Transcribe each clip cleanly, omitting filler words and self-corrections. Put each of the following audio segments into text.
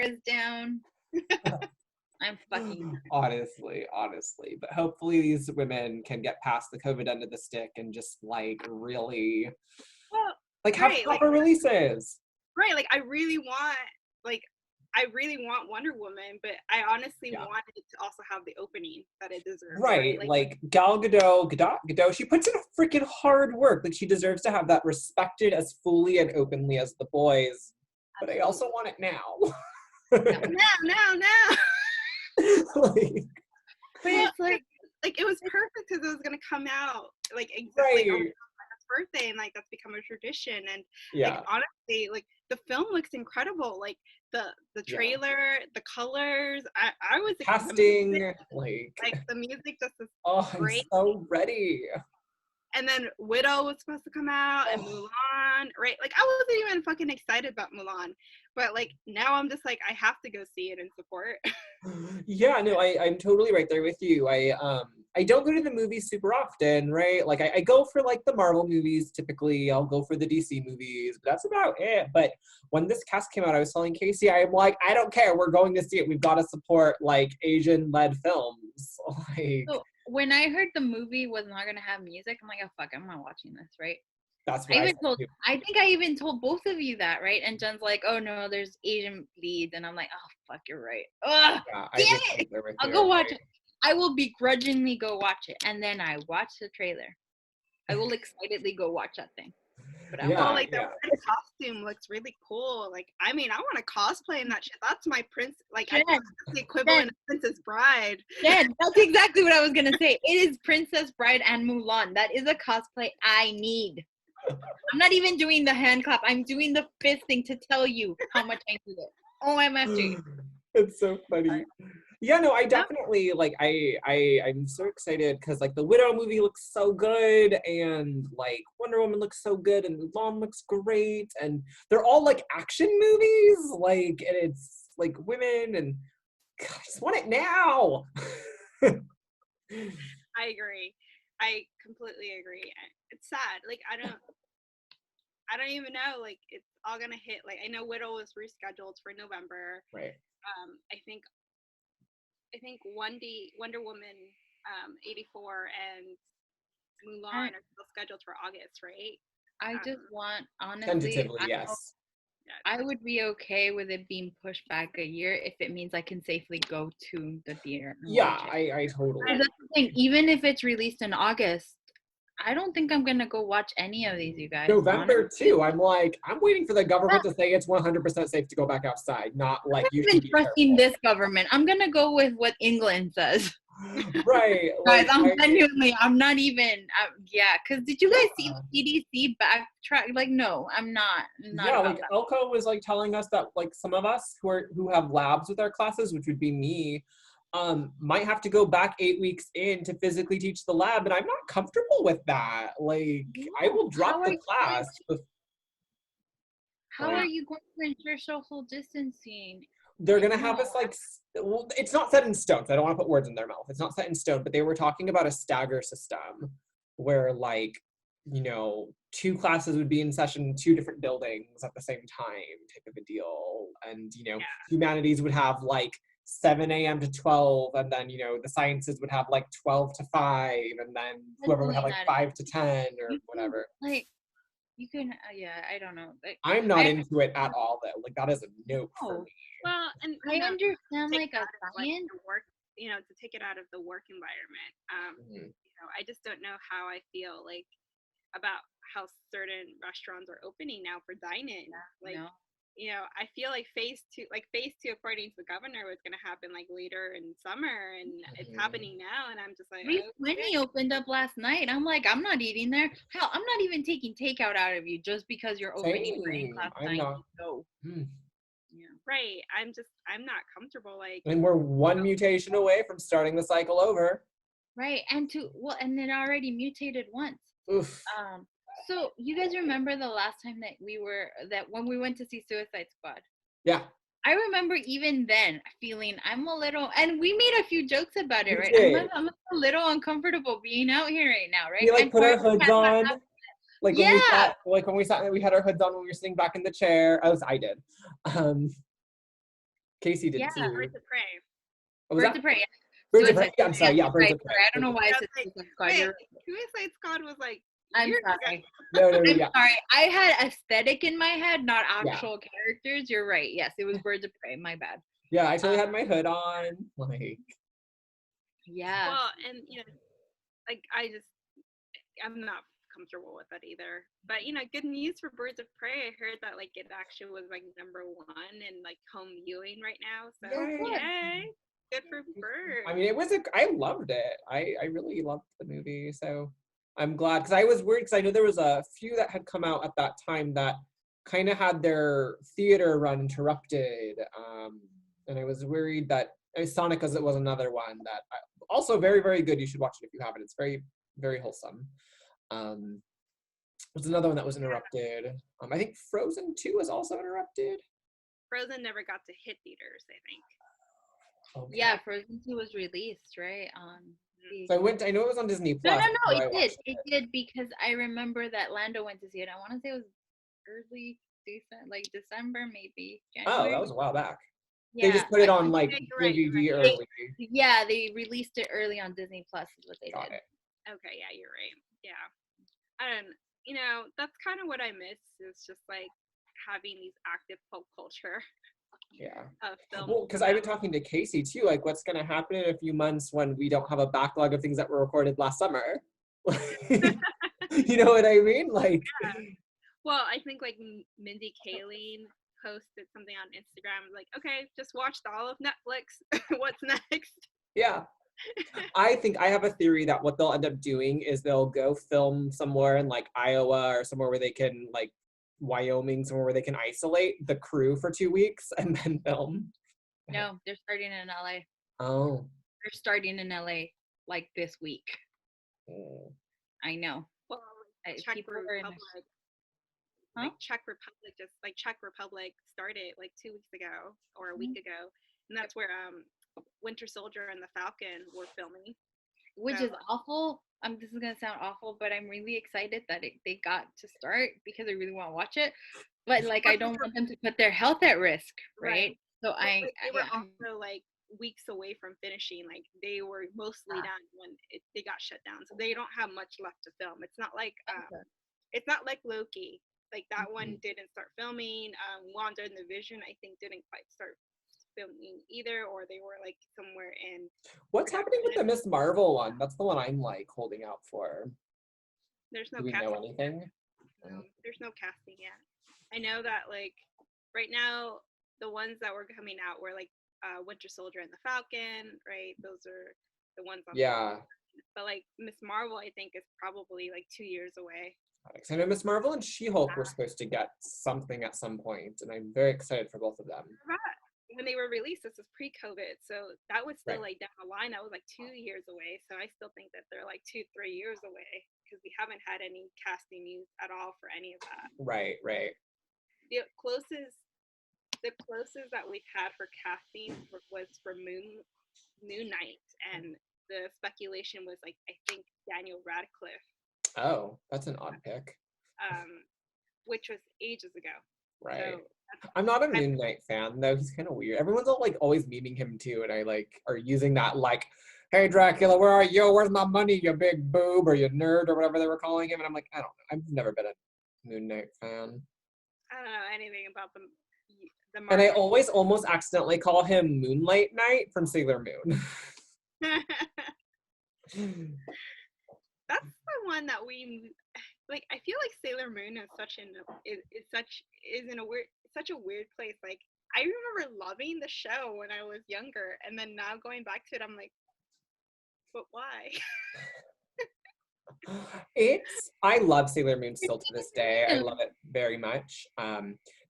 is down. I'm fucking honestly. But hopefully these women can get past the COVID end of the stick and just like really have proper releases. Right, like I really want Wonder Woman, but I honestly want it to also have the opening that it deserves. Right, like Gal Gadot, she puts in a freaking hard work. Like she deserves to have that respected as fully and openly as the boys. But I also want it now. now. But it's like it was perfect because it was gonna come out like exactly on his birthday, and like that's become a tradition. And like honestly, like the film looks incredible. Like the trailer, the colors. I was casting, like the music just is great. I'm so ready. And then Widow was supposed to come out, and Mulan, right? Like I wasn't even fucking excited about Mulan, but like now I'm just like I have to go see it and support. Yeah, no, I'm totally right there with you. I don't go to the movies super often, right? Like I go for like the Marvel movies typically. I'll go for the DC movies, but that's about it. But when this cast came out, I was telling Casey, I'm like, I don't care. We're going to see it. We've got to support like Asian-led films. Like. So when I heard the movie was not gonna have music, I'm like, oh fuck, I'm not watching this, right? That's what I think I even told both of you that, right? And Jen's like, oh no, there's Asian leads, and I'm like, oh fuck, you're right. Ugh, damn it! I'll go watch it. I will begrudgingly go watch it, and then I watch the trailer. I will excitedly go watch that thing. But the red costume looks really cool. Like, I mean, I want to cosplay in that shit. That's my prince. Like, I think that's the equivalent of Princess Bride. Yeah, that's exactly what I was gonna say. It is Princess Bride and Mulan. That is a cosplay I need. I'm not even doing the hand clap. I'm doing the fisting to tell you how much I need it. OMFG. It's so funny. Yeah, no, I definitely I'm so excited because like the Widow movie looks so good, and like Wonder Woman looks so good, and Mulan looks great, and they're all like action movies, like, and it's like women, and God, I just want it now. I agree. I completely agree. It's sad. Like I don't even know. Like it's all gonna hit. Like I know Widow was rescheduled for November. Right. I think Wonder Woman 84 and Mulan are still scheduled for August, right? I just want, honestly, tentatively, yes. I would be okay with it being pushed back a year if it means I can safely go to the theater. Yeah, I totally. And that's the thing. Even if it's released in August, I don't think I'm gonna go watch any of these, you guys. November too. I'm waiting for the government to say it's 100% safe to go back outside. Not like you should be trusting this government. I'm gonna go with what England says. Right. Guys, I'm not even. Because did you guys see the CDC backtrack? Like, no, I'm not. Yeah, like Elko was like telling us that like some of us who have labs with our classes, which would be me, might have to go back 8 weeks in to physically teach the lab, and I'm not comfortable with that. Like, I will drop the class. How are you going to ensure social distancing? They're going to have us like, well, it's not set in stone, so I don't want to put words in their mouth. It's not set in stone, but they were talking about a stagger system where like, you know, 2 classes would be in session in 2 different buildings at the same time type of a deal. And, you know, humanities would have like 7 a.m. to 12, and then, you know, the sciences would have like 12 to 5, and then whoever would have like 5 to 10 or whatever. Like, you can, I don't know. Like, I'm not into it at all, though. Like, that is a nope for me. Well, and I understand like a science work, you know, to take it out of the work environment. You know, I just don't know how I feel like about how certain restaurants are opening now for dine-in. Like, you know, I feel like phase two, according to the governor, was going to happen like later in summer, and it's happening now, and I'm just like, Winnie opened up last night. I'm like, I'm not eating there. Hell, I'm not even taking takeout out of you just because you're opening for in-class dining. No. Yeah. Right. I'm not comfortable. Like, and we're one mutation away from starting the cycle over. Right. And it already mutated once. Oof. So you guys remember the last time that when we went to see Suicide Squad? Yeah. I remember even then feeling I'm a little, and we made a few jokes about it, right? I'm a little uncomfortable being out here right now, right? We like put our hoods on. Like when we sat, we had our hoods on when we were sitting back in the chair. I did. Casey did too. Birds of Prey. Birds of Prey. Birds of Prey. Yeah, I'm sorry. Yeah, Birds of Prey. I don't know why I said Suicide Squad. Suicide Squad was like. I'm sorry. No, I'm sorry. I had aesthetic in my head, not actual characters. You're right. Yes, it was Birds of Prey. My bad. Yeah, I totally had my hood on. Like. Yeah. Well, and like I'm not comfortable with that either. But good news for Birds of Prey. I heard that like it actually was like #1 in like home viewing right now. So yay. Good for Birds. I mean, I loved it. I really loved the movie. So I'm glad, because I was worried, because I know there was a few that had come out at that time that kind of had their theater run interrupted. And I was worried that Sonicas, it was another one that also very, very good. You should watch it if you haven't. It's very, very wholesome. There's another one that was interrupted. I think Frozen 2 was also interrupted. Frozen never got to hit theaters, I think. Okay. Yeah, Frozen 2 was released, right? So I know it was on Disney Plus. No, it did because I remember that Lando went to see it. I want to say it was early December, maybe January. Oh, that was a while back. Yeah, they just put it on like DVD early. They released it early on Disney Plus is what they did. It. Okay, yeah, you're right. Yeah. That's kind of what I miss. It's just like having these active pop culture. Yeah. Films. Well, because I've been talking to Casey too, like what's going to happen in a few months when we don't have a backlog of things that were recorded last summer. You know what I mean? Like. Yeah. Well, I think like Mindy Kaling posted something on Instagram, like, okay, just watched all of Netflix. What's next? Yeah. I think I have a theory that what they'll end up doing is they'll go film somewhere in like Iowa or somewhere where they can like Wyoming, somewhere where they can isolate the crew for 2 weeks and then film. No, they're starting in LA. Oh. They're starting in LA like this week. Oh. I know. Well, Czech Republic started like 2 weeks ago or a week ago, and that's where Winter Soldier and the Falcon were filming. Which is awful. This is gonna sound awful, but I'm really excited that they got to start because I really want to watch it. But like, I don't want them to put their health at risk, right? So they were also like weeks away from finishing. Like they were mostly done when they got shut down, so they don't have much left to film. It's not like it's not like Loki. Like that one didn't start filming. Wanda and the Vision, I think, didn't quite start filming either, or they were like somewhere in. What's happening with the Miss Marvel one? That's the one I'm like holding out for. There's no. Do we casting know anything? No, there's no casting yet. I know that like right now the ones that were coming out were like Winter Soldier and the Falcon, right? Those are the ones. But like Miss Marvel, I think is probably like 2 years away. I know Miss Marvel and She-Hulk were supposed to get something at some point, and I'm very excited for both of them. When they were released, this was pre-COVID, so that was still like down the line. That was like 2 years away, so I still think that they're like 2-3 years away because we haven't had any casting news at all for any of that. Right. The closest that we've had for casting was for Moon Knight, and the speculation was like I think Daniel Radcliffe. Oh, that's an odd pick. Which was ages ago. Right. So, I'm not a Moon Knight fan though. He's kind of weird. Everyone's all like always memeing him too, and I like are using that like, "Hey Dracula, where are you? Where's my money, you big boob or you nerd or whatever they were calling him?" And I'm like, I don't know. I've never been a Moon Knight fan. I don't know anything about the and I always almost accidentally call him Moonlight Knight from Sailor Moon. That's the one that we like. I feel like Sailor Moon is such a weird place. Like I remember loving the show when I was younger, and then now going back to it, I'm like, but why? I love Sailor Moon still to this day. I love it very much.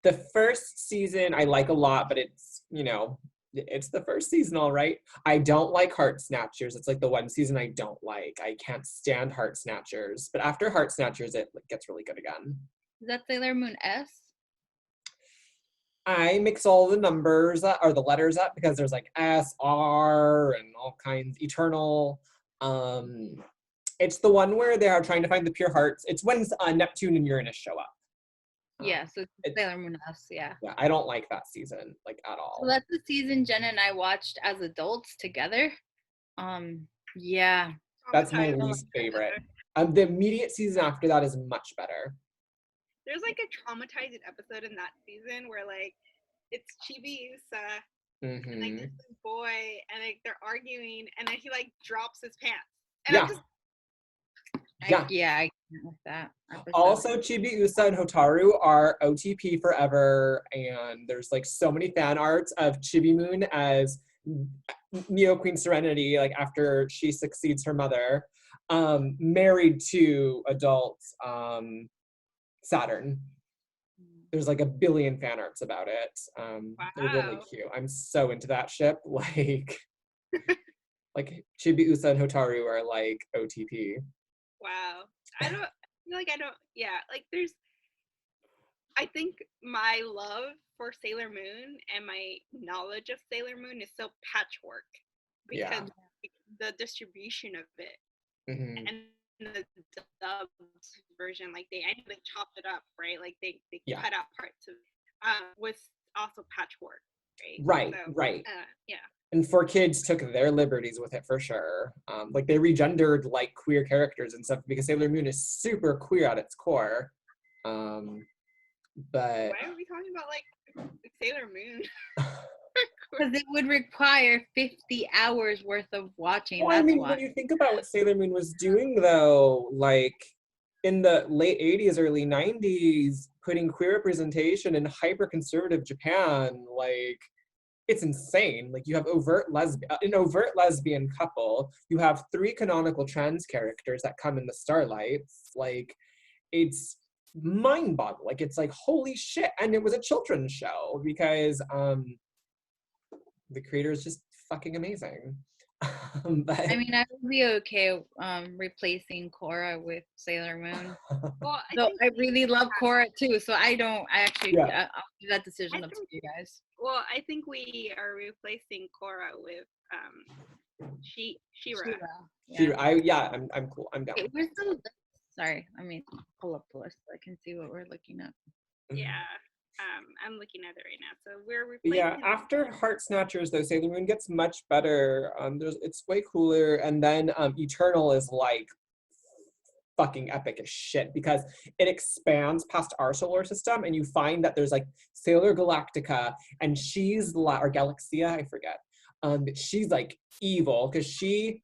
The first season I like a lot, but it's, it's the first season, all right. I don't like Heart Snatchers. It's like the one season I don't like. I can't stand Heart Snatchers. But after Heart Snatchers, it gets really good again. Is that Sailor Moon S? I mix all the numbers or the letters up because there's like S, R, and all kinds. Eternal. It's the one where they are trying to find the pure hearts. It's when Neptune and Uranus show up. Yeah, so it's Sailor Moon S, yeah. Yeah, I don't like that season, like, at all. So that's the season Jen and I watched as adults together. Yeah. That's my least favorite. The immediate season after that is much better. There's like a traumatizing episode in that season where like it's Chibiusa and like this boy and like they're arguing and then he like drops his pants. And I'm just I can't with that episode. Also, Chibiusa and Hotaru are OTP forever, and there's like so many fan arts of Chibi Moon as Neo Queen Serenity, like after she succeeds her mother, married to adult Saturn. There's like a billion fan arts about it. They're really cute. I'm so into that ship. Like, like Chibiusa and Hotaru are like OTP. Wow. I think my love for Sailor Moon and my knowledge of Sailor Moon is so patchwork because the distribution of it and the dubbed version, like they chopped it up, right? Like they cut out parts of was also patchwork, right? Right. Yeah. And 4Kids took their liberties with it for sure. Like they regendered like queer characters and stuff because Sailor Moon is super queer at its core. But why are we talking about like Sailor Moon? Because it would require 50 hours worth of watching. Well, I mean, when you think about what Sailor Moon was doing though, like in the late 80s, early 90s, putting queer representation in hyper-conservative Japan, like, it's insane. Like, you have an overt lesbian couple. You have 3 canonical trans characters that come in the Starlights. Like, it's mind-boggling. Like, it's like, holy shit. And it was a children's show because the creator is just fucking amazing. But I mean, I would be okay replacing Korra with Sailor Moon. Well, I really love Korra too, so I'll leave that decision up to you guys. Well, I think we are replacing Korra with She-Ra. I'm cool. I'm down. Wait, where's the list? Sorry, I mean, pull up the list so I can see what we're looking at. Yeah. I'm looking at it right now. So we're replacing. Yeah, after Heart Snatchers, though, Sailor Moon gets much better. It's way cooler, and then Eternal is like fucking epic as shit because it expands past our solar system, and you find that there's like Sailor Galactica, and she's or Galaxia, I forget. She's like evil because she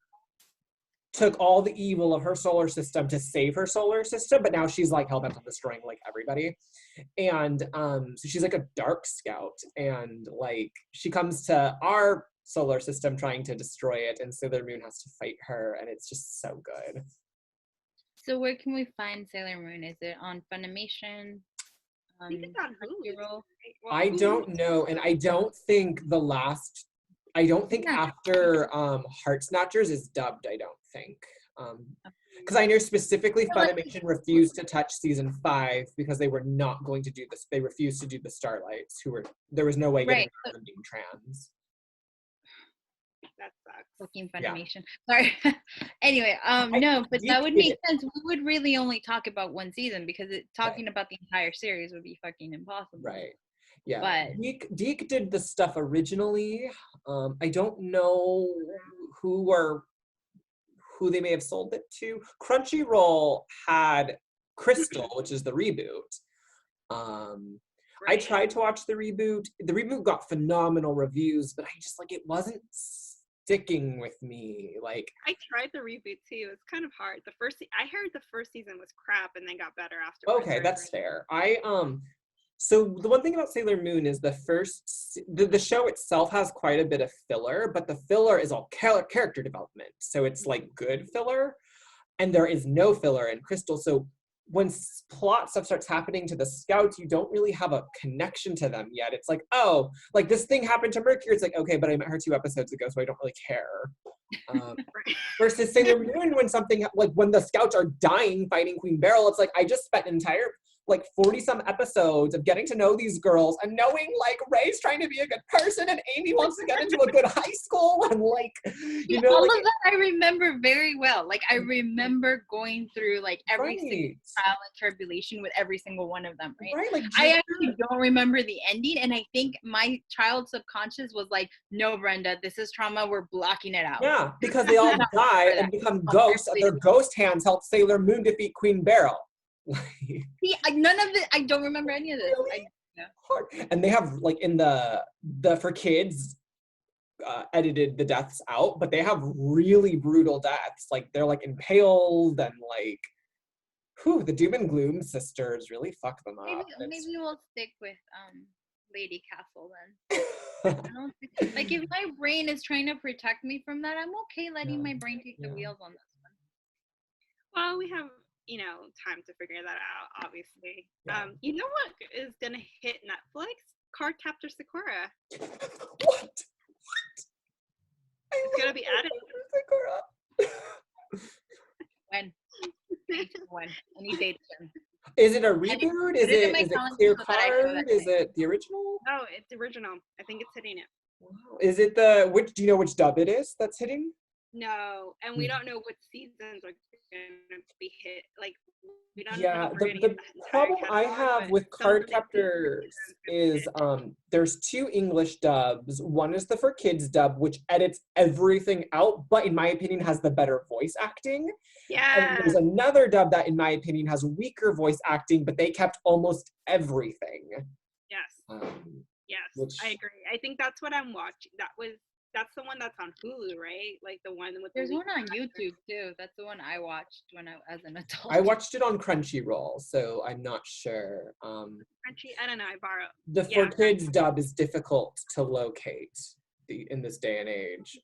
took all the evil of her solar system to save her solar system, but now she's like hell-bent on destroying like everybody. And so she's like a dark scout, and like she comes to our solar system trying to destroy it, and Sailor Moon has to fight her, and it's just so good. So where can we find Sailor Moon? Is it on Funimation? I think it's on Hulu. I don't know, and I don't think after Heart Snatchers is dubbed, I don't think. Because I know specifically Funimation refused to touch season 5 because they were not going to do this. They refused to do the Starlights, there was no way getting them being trans. That sucks. Fucking Funimation. Yeah. Sorry. Anyway, no, but that would make sense. We would really only talk about one season because talking about the entire series would be fucking impossible. Right. Yeah. But Deke did the stuff originally. I don't know who they may have sold it to. Crunchyroll had Crystal, which is the reboot. I tried to watch the reboot. The reboot got phenomenal reviews, but I just it wasn't sticking with me. Like I tried the reboot too. It's kind of hard. I heard the first season was crap and then got better afterwards. Okay, that's fair. So the one thing about Sailor Moon is the show itself has quite a bit of filler, but the filler is all character development. So it's like good filler, and there is no filler in Crystal. So when plot stuff starts happening to the scouts, you don't really have a connection to them yet. It's like, oh, like this thing happened to Mercury. It's like, okay, but I met her 2 episodes ago, so I don't really care. Versus Sailor Moon, when the scouts are dying fighting Queen Beryl, it's like, I just spent an entire like 40 some episodes of getting to know these girls and knowing like Ray's trying to be a good person and Amy wants to get into a good high school and like, you know, all like, of that I remember very well. Like I remember going through like every single trial and tribulation with every single one of them, right? Right, like I actually don't remember the ending, and I think my child subconscious was like, no, Brenda, this is trauma, we're blocking it out. Yeah, because they all die and become ghosts, and their ghost hands help Sailor Moon defeat Queen Beryl. See, none of it, I don't remember any of this. Really? Hard. And they have like in the for kids edited the deaths out, but they have really brutal deaths. Like they're like impaled and like, whew, the Doom and Gloom sisters really fuck them up. Maybe we'll stick with Lady Castle then. I don't think, like if my brain is trying to protect me from that, I'm okay letting my brain take the wheels on this one. Well, we have, you know, time to figure that out, obviously. You know what is gonna hit Netflix? Cardcaptor Sakura. What? It's gonna be added. Sakura. When? Any dates? Is it a reboot? Is it clear card? Is it the original? No, it's the original. I think it's hitting it. Wow. Is it do you know which dub it is that's hitting? No, and we don't know what seasons are gonna be hit. Like we don't yeah, know. The problem I have with Cardcaptors is there's 2 English dubs. One is the for kids dub, which edits everything out, but in my opinion has the better voice acting. Yeah. And there's another dub that in my opinion has weaker voice acting, but they kept almost everything. Yes. Yes, I agree. I think that's what I'm watching. That's the one that's on Hulu, right? Like the one with. There's one on YouTube too. That's the one I watched when I as an adult. I watched it on Crunchyroll, so I'm not sure. I don't know. I borrowed. The for kids dub is difficult to locate in this day and age.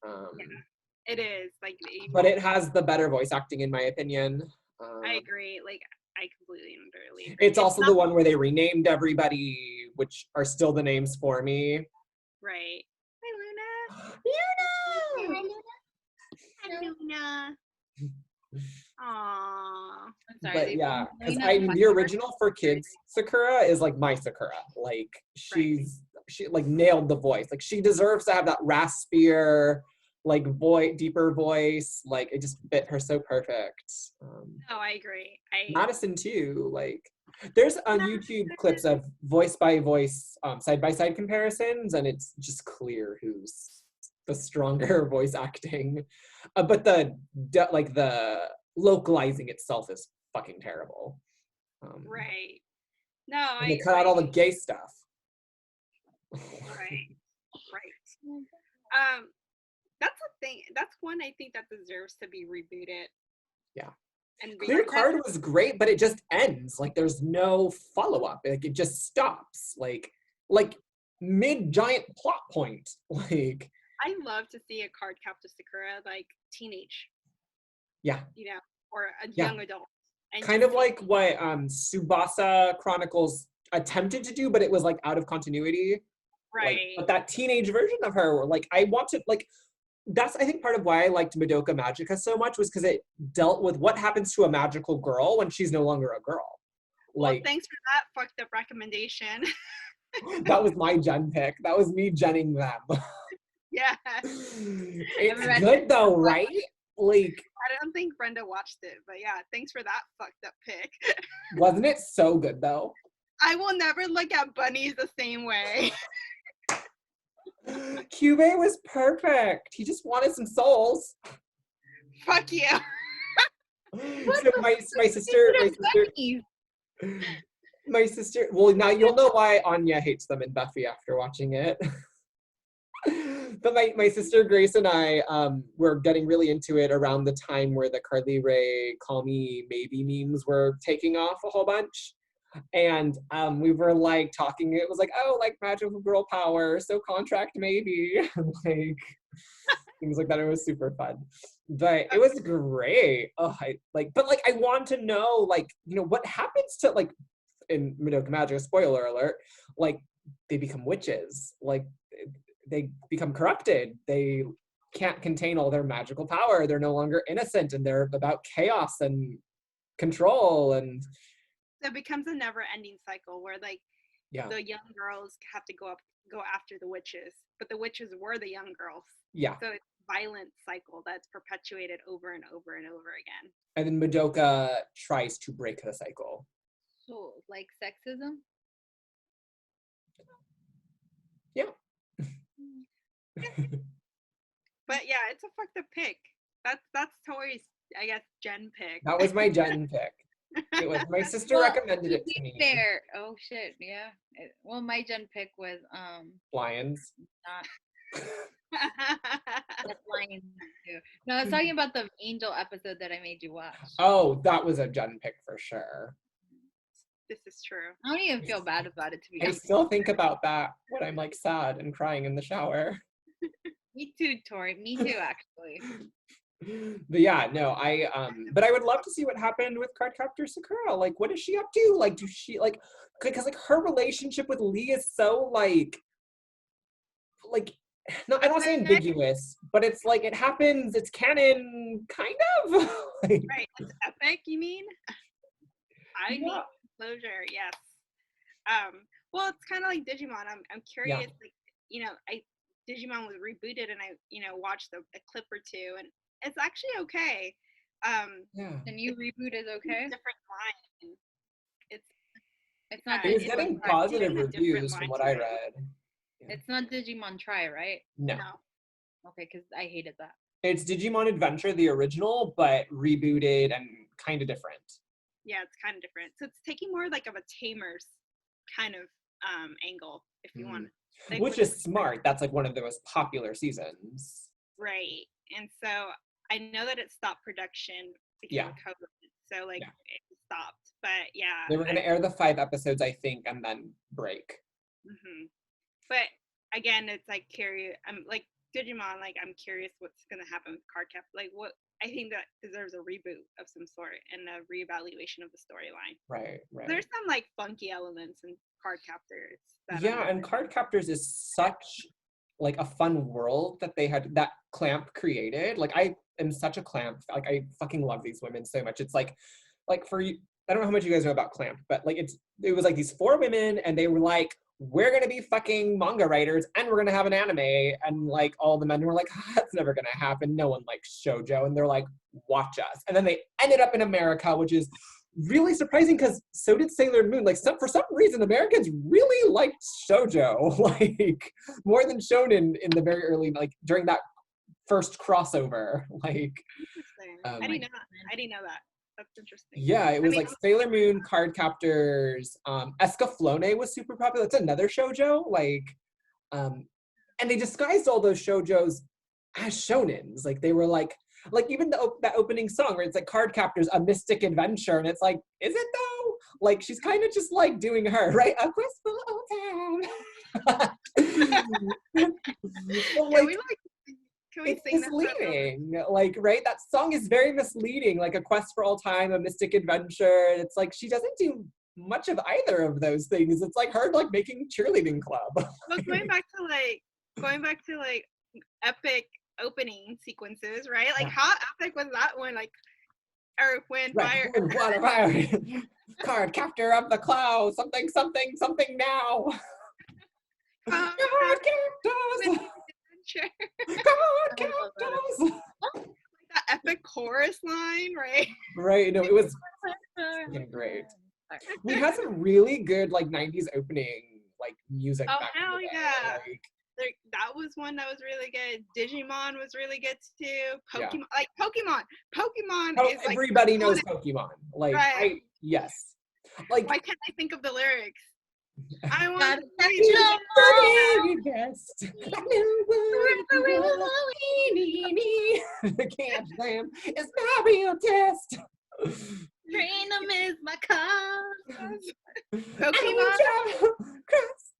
It is like. But it has the better voice acting, in my opinion. I agree. Like I completely agree. It's also the one where they renamed everybody, which are still the names for me. Right. Luna! Hi, Luna. Aww. I'm sorry. But yeah, because the original for kids Sakura is like my Sakura. Like she like nailed the voice. Like she deserves to have that raspier, like deeper voice. Like it just fit her so perfect. No, I agree. Madison too. Like there's on YouTube clips of voice by voice, side by side comparisons, and it's just clear who's the stronger voice acting. But the localizing itself is fucking terrible. Right. No, they cut out all the gay stuff. Right. That's a thing. That's one I think that deserves to be rebooted. Yeah. And Clear Card was great, but it just ends. Like there's no follow-up. Like it just stops. Like mid-giant plot point. Like I love to see a Cardcaptor Sakura like teenage. Yeah. You know, or a young adult. And kind of like what Tsubasa Chronicles attempted to do, but it was like out of continuity. Right. Like, but that teenage version of her, like I wanted, like that's I think part of why I liked Madoka Magica so much was because it dealt with what happens to a magical girl when she's no longer a girl. Like, well, thanks for that fucked up recommendation. That was my gen pick. That was me genning them. Yeah. It's good though, right? Like I don't think Brenda watched it, but yeah, thanks for that fucked up pick. Wasn't it so good though? I will never look at bunnies the same way. Cube was perfect. He just wanted some souls. Fuck you. So my sister, well, now you'll know why Anya hates them in Buffy after watching it. But my sister Grace and I were getting really into it around the time where the Carly Rae Call Me Maybe memes were taking off a whole bunch. And we were like talking, it was like, oh, like magical girl power, so contract maybe. Like things like that. It was super fun. But it was great. Oh, but I want to know, like, you know, what happens to, like, in Madoka Magica, spoiler alert, like, they become witches. Like, they become corrupted. They can't contain all their magical power. They're no longer innocent, and they're about chaos and control. And So it becomes a never-ending cycle where like the young girls have to go after the witches, but the witches were the young girls. Yeah. So it's a violent cycle that's perpetuated over and over and over again. And then Madoka tries to break the cycle. So, like sexism? Yeah. But yeah, it's a fucked up pick. That's Tori's, I guess, Gen pick. That was my Gen pick. It was my sister recommended it to me. Fair. Oh shit, yeah. Well, my Gen pick was Lions. That's Lions too. No, I was talking about the Angel episode that I made you watch. Oh, that was a Gen pick for sure. This is true. I don't even feel bad about it, to be honest. I still think about that when I'm like sad and crying in the shower. Me too, Tori. Me too, actually. But yeah, no, but I would love to see what happened with Cardcaptor Sakura. Like, what is she up to? Like, does she, like, because, like, her relationship with Lee is so, like, no, I don't want to say ambiguous, but it's, like, it happens, it's canon, kind of. Like, right, it's epic, you mean? I need closure, yes. Well, it's kind of like Digimon. I'm curious, like, you know, Digimon was rebooted, and I, you know, watched a clip or two, and it's actually okay. The new reboot is okay. Different line. It's not. It was getting positive reviews from what I read. It's not Digimon Try, right? No. Okay, because I hated that. It's Digimon Adventure, the original, but rebooted and kind of different. Yeah, it's kind of different. So it's taking more like of a Tamers kind of angle, if you want. Like, which is smart. That's like one of the most popular seasons. Right. And so I know that it stopped production because of COVID. So like it stopped. But yeah. They were going to air the 5 episodes, I think, and then break. But again, it's like I'm like Digimon, like I'm curious what's going to happen with Cardcaptor. Like what I think that deserves a reboot of some sort and a reevaluation of the storyline. Right. There's some like funky elements in Cardcaptors. And Cardcaptors is such like a fun world that they had, that Clamp created. Like I am such a Clamp, like I fucking love these women so much. It's like for you, I don't know how much you guys know about Clamp, but like it was like these 4 women and they were like, we're gonna be fucking manga writers and we're gonna have an anime, and like all the men were like, that's never gonna happen, no one likes shoujo, and they're like, watch us. And then they ended up in America, which is really surprising because so did Sailor Moon. Like for some reason Americans really liked shoujo, like more than shonen in the very early, like during that first crossover. Like I didn't know that. That's interesting. Yeah, it was like Sailor Moon, Cardcaptors, Escaflowne was super popular. That's another shoujo. Like, and they disguised all those shoujos as shonens. Like they were like even that opening song where it's like Cardcaptors, a mystic adventure, and it's like, is it though? Like she's kind of just like doing her, right? A quest for old town. It's misleading, like, right? That song is very misleading, like a quest for all time, a mystic adventure. It's like she doesn't do much of either of those things. It's like her like making cheerleading club. Well, going back to like epic opening sequences, right? Like how epic was that one? Like Earth, Wind, Fire. Wind, water, fire. Cardcaptor of the clouds, something now. Cardcaptors. Like that epic chorus line, right? Right. No, it was great. We had some really good like 90s opening like music. Oh hell yeah! Like, that was one that was really good. Digimon was really good too. Pokemon is like everybody knows Pokemon. Like yes. Like why can't I think of the lyrics? I want to be best. Can't them. It's my real test. Train them is my cause. Pokemon.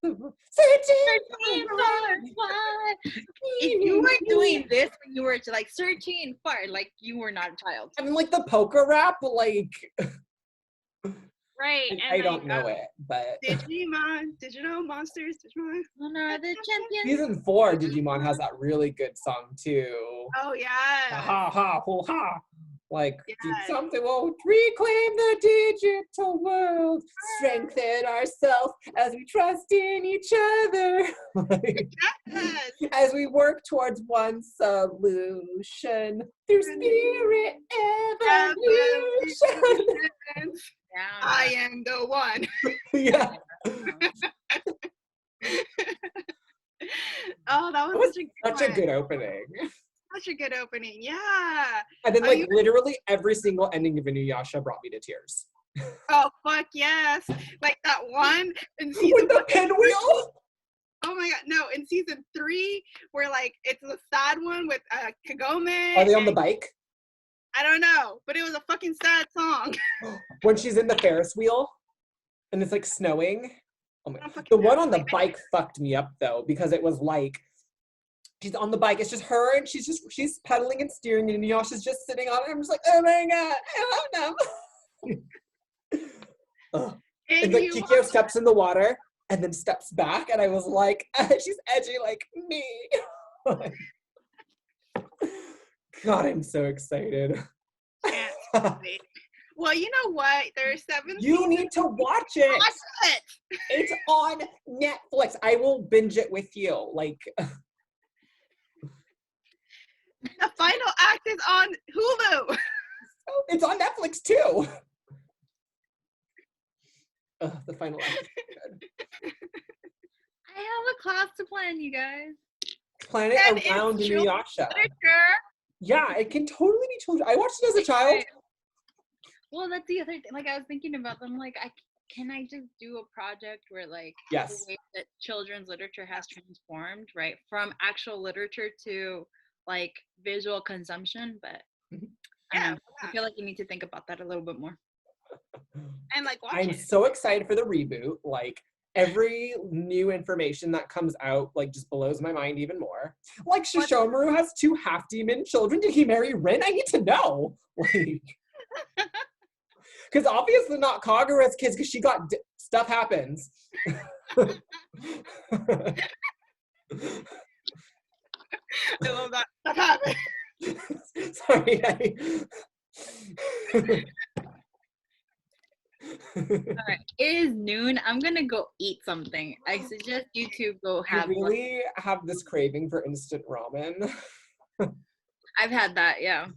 Searching for why. If you were doing this when you were like searching for, like you were not a child. I mean, like the polka rap, like. Right. I don't know it, but Digimon, Digital Monsters, Digimon. Honor the champions. Season 4, Digimon has that really good song too. Oh yeah. Ha ha ho ha. Like, do something, we'll reclaim the digital world, strengthen ourselves as we trust in each other. Like, as we work towards one solution through spirit evolution. I am the one. Yeah. Oh, that was such a good opening. Such a good opening, yeah. And then, like, literally every single ending of Inuyasha brought me to tears. Oh, fuck yes. Like that one in season with the pinwheel? Oh my god, no, in season 3, where, like, it's the sad one with Kagome. Are they on the bike? I don't know, but it was a fucking sad song. When she's in the Ferris wheel, and it's, like, snowing. Oh my god. The one on the bike fucked me up, though, because it was, like, she's on the bike. It's just her, and she's pedaling and steering, and Inuyasha's just sitting on it. I'm just like, oh my god, I love them. And like Kikyo steps in the water and then steps back, and I was like, she's edgy like me. God, I'm so excited. Well, you know what? There's 7 You seasons. need to watch it. Watch it. It's on Netflix. I will binge it with you. Like. The final act is on Hulu. It's on Netflix too. The final act is good. I have a class to plan, you guys. Plan it around Inuyasha. Yeah, it can totally be children. I watched it as a child. Well, that's the other thing. Like, I was thinking about them. Like, can I just do a project where, like, yes, the way that children's literature has transformed, right, from actual literature to, like, visual consumption? But I feel like you need to think about that a little bit more. And, like, watch I'm it. so excited for the reboot. Like, every new information that comes out, like, just blows my mind even more. Like, Shishomaru has 2 half-demon children. Did he marry Rin? I need to know. Like, because obviously not Kagura's kids, because she got stuff happens. I love that. Stuff happens. Sorry. Alright, it is noon. I'm gonna go eat something. I suggest you two go have. I really have this craving for instant ramen. I've had that, yeah.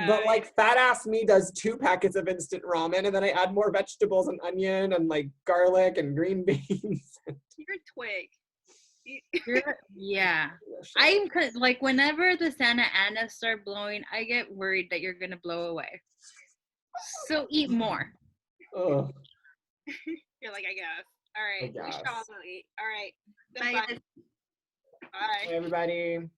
But like fat ass me does 2 packets of instant ramen, and then I add more vegetables and onion and like garlic and green beans. You're a twig. Yeah. I'm like, whenever the Santa Ana start blowing, I get worried that you're gonna blow away. So eat more. Ugh. You're like, I guess. All right. We shall eat. All right. Bye. Bye. Bye, everybody.